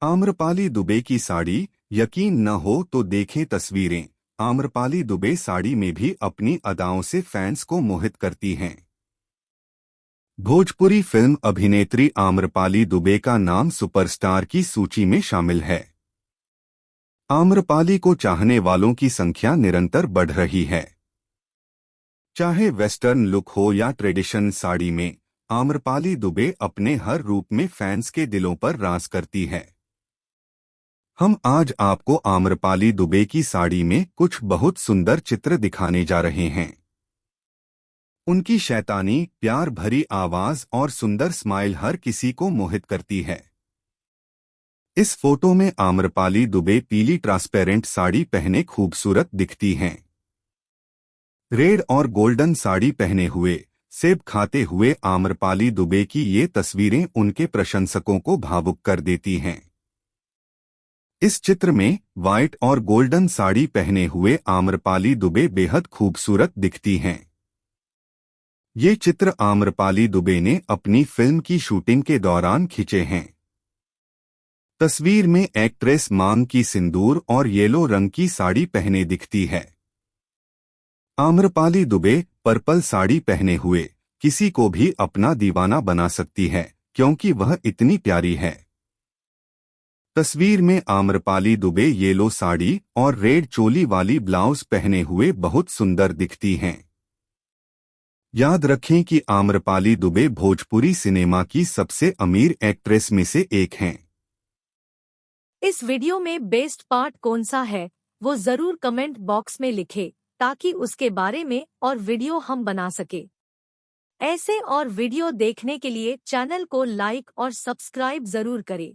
आम्रपाली दुबे की साड़ी, यकीन न हो तो देखें तस्वीरें। आम्रपाली दुबे साड़ी में भी अपनी अदाओं से फैंस को मोहित करती हैं। भोजपुरी फिल्म अभिनेत्री आम्रपाली दुबे का नाम सुपरस्टार की सूची में शामिल है। आम्रपाली को चाहने वालों की संख्या निरंतर बढ़ रही है। चाहे वेस्टर्न लुक हो या ट्रेडिशन साड़ी में, आम्रपाली दुबे अपने हर रूप में फैंस के दिलों पर राज करती है। हम आज आपको आम्रपाली दुबे की साड़ी में कुछ बहुत सुंदर चित्र दिखाने जा रहे हैं। उनकी शैतानी, प्यार भरी आवाज और सुंदर स्माइल हर किसी को मोहित करती है। इस फोटो में आम्रपाली दुबे पीली ट्रांसपेरेंट साड़ी पहने खूबसूरत दिखती हैं। रेड और गोल्डन साड़ी पहने हुए, सेब खाते हुए आम्रपाली दुबे की ये तस्वीरें उनके प्रशंसकों को भावुक कर देती हैं। इस चित्र में व्हाइट और गोल्डन साड़ी पहने हुए आम्रपाली दुबे बेहद खूबसूरत दिखती हैं। ये चित्र आम्रपाली दुबे ने अपनी फिल्म की शूटिंग के दौरान खींचे हैं। तस्वीर में एक्ट्रेस मांग की सिंदूर और येलो रंग की साड़ी पहने दिखती है। आम्रपाली दुबे पर्पल साड़ी पहने हुए किसी को भी अपना दीवाना बना सकती है, क्योंकि वह इतनी प्यारी है। तस्वीर में आम्रपाली दुबे येलो साड़ी और रेड चोली वाली ब्लाउज पहने हुए बहुत सुंदर दिखती हैं। याद रखें कि आम्रपाली दुबे भोजपुरी सिनेमा की सबसे अमीर एक्ट्रेस में से एक हैं। इस वीडियो में बेस्ट पार्ट कौन सा है, वो जरूर कमेंट बॉक्स में लिखे, ताकि उसके बारे में और वीडियो हम बना सके। ऐसे और वीडियो देखने के लिए चैनल को लाइक और सब्सक्राइब जरूर करें।